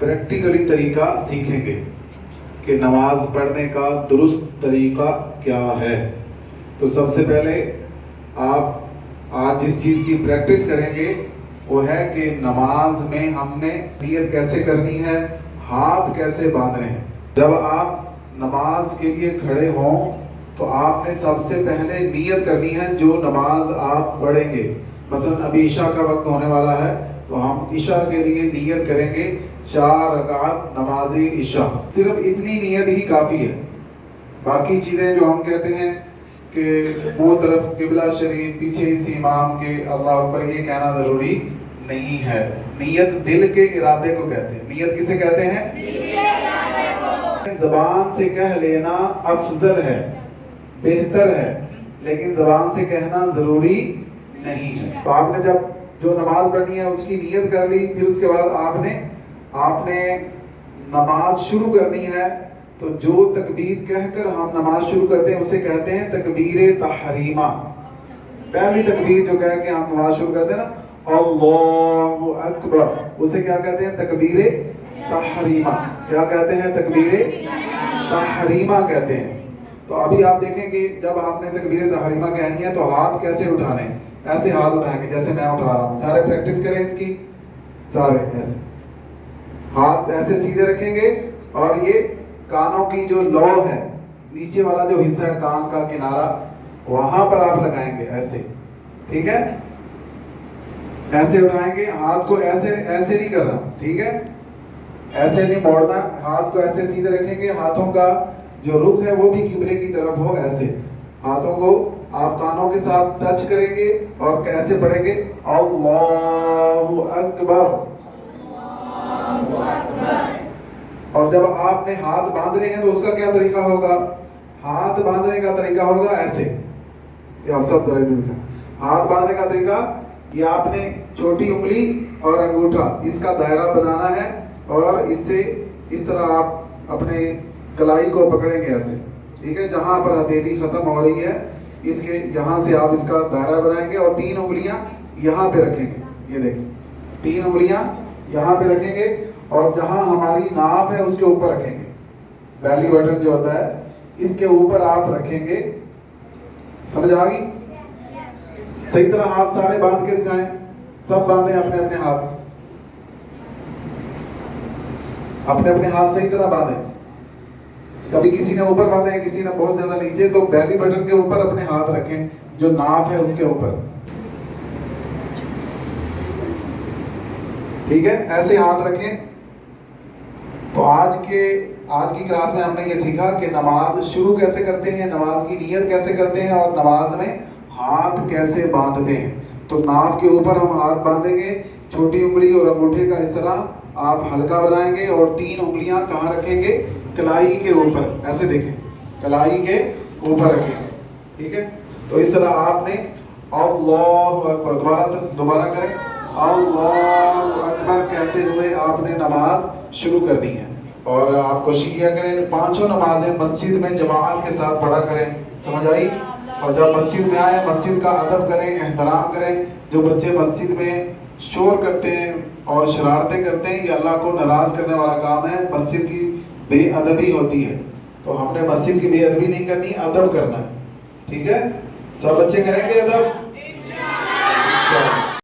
Practically तरीका सीखेंगे कि नमाज पढ़ने का दुरुस्त तरीका क्या है। तो सबसे पहले आप आज जिस चीज़ की प्रैक्टिस करेंगे वो है कि नमाज में हमने नियत कैसे करनी है, हाथ कैसे बांधने हैं। जब आप नमाज के लिए खड़े हों तो आपने सबसे पहले नियत करनी है जो नमाज आप पढ़ेंगे। मसलन अभी ईशा का वक्त होने वाला है तो हम ईशा के लिए नियत करेंगे 4 रकात नमाज ईशा। सिर्फ इतनी नियत ही काफ़ी है। बाकी चीज़ें जो हम कहते हैं कि वो तरफ किबला शरीफ, पीछे इस इमाम के, अल्लाह अकबर, ये कहना ज़रूरी नहीं है। नियत दिल के इरादे को कहते हैं। नियत किसे कहते हैं? ज़बान से कह लेना अफजल है, बेहतर है, लेकिन ज़बान से कहना ज़रूरी नहीं है। तो आपने जब जो नमाज पढ़नी है उसकी नियत कर ली, फिर उसके बाद आपने नमाज शुरू करनी है। तो जो तकबीर कहकर हम नमाज शुरू करते हैं उसे कहते हैं तकबीर तहरीमा। पहली तकबीर जो कह के हम नमाज शुरू करते हैं ना, अल्लाहु अकबर, उसे क्या कहते हैं? तकबीर तहरीमा। क्या कहते हैं? तकबीर तहरीमा कहते हैं। तो अभी आप देखेंगे जब आपने तकबीर तहरीमा कहनी है तो हाथ कैसे उठाने हैं? ऐसे हाथ उठाएंगे जैसे मैं उठा रहा हूँ। सारे प्रैक्टिस करें इसकी, सारे ऐसे हाथ ऐसे सीधे रखेंगे और ये कानों की जो लौ है, नीचे वाला जो हिस्सा है कान का किनारा, वहां पर आप लगाएंगे ऐसे, ठीक है? ऐसे उठाएंगे हाथ को, ऐसे नहीं करना, ठीक है? ऐसे नहीं मोड़ना, हाथ को ऐसे सीधे रखेंगे। हाथों का जो रुख है वो भी किबले की तरफ हो। ऐसे हाथों को आप कानों के साथ टच करेंगे और कैसे पढ़ेंगे? अल्लाहु अकबर। और जब आपने हाथ बांधने हैं तो उसका क्या तरीका होगा? हाथ बांधने का तरीका होगा ऐसे, या सब हाथ बांधने का तरीका, ये आपने छोटी उंगली और अंगूठा इसका दायरा बनाना है और इससे इस तरह आप अपने कलाई को पकड़ेंगे ऐसे, ठीक है? जहां पर हथेली खत्म हो रही है इसके यहां से आप इसका दायरा बनाएंगे और 3 उंगलियां यहां पे रखेंगे। ये देखिए 3 उंगलियां यहां पे रखेंगे और जहां हमारी नाभ है उसके ऊपर रखेंगे। बैली बटन जो होता है इसके ऊपर आप रखेंगे। समझ आ गई? सही तरह हाथ सारे बांध के दिखाएं। सब बांधे अपने अपने हाथ, अपने अपने हाथ सही तरह बांधे। कभी किसी ने ऊपर बांधे, किसी ने बहुत ज्यादा नीचे, तो बैली बटन के ऊपर अपने हाथ रखें जो नाभ है उसके ऊपर, ठीक है? ऐसे हाथ रखें। तो आज की क्लास में हमने ये सीखा कि नमाज शुरू कैसे करते हैं, नमाज की नियत कैसे करते हैं और नमाज में हाथ कैसे बांधते हैं। तो नाभ के ऊपर हम हाथ बांधेंगे, छोटी उंगली और अंगूठे का इस तरह आप हल्का बनाएंगे और 3 उंगलियां कहाँ रखेंगे? कलाई के ऊपर। ऐसे देखें, कलाई के ऊपर रखेंगे, ठीक है? तो इस तरह आपने अल्लाहु अकबर, दोबारा करें, अल्लाहु अकबर कहते हुए आपने नमाज शुरू करनी है। और आप कोशिश किया करें 5 नमाजें मस्जिद में जमात के साथ पढ़ा करें। समझ आई? और जब मस्जिद में आए मस्जिद का अदब करें, एहतराम करें। जो बच्चे मस्जिद में शोर करते हैं और शरारतें करते हैं, ये अल्लाह को नाराज करने वाला काम है। मस्जिद की बेअदबी होती है, तो हमने मस्जिद की बेअदबी नहीं करनी, अदब करना है, ठीक है? सब बच्चे करेंगे अदब।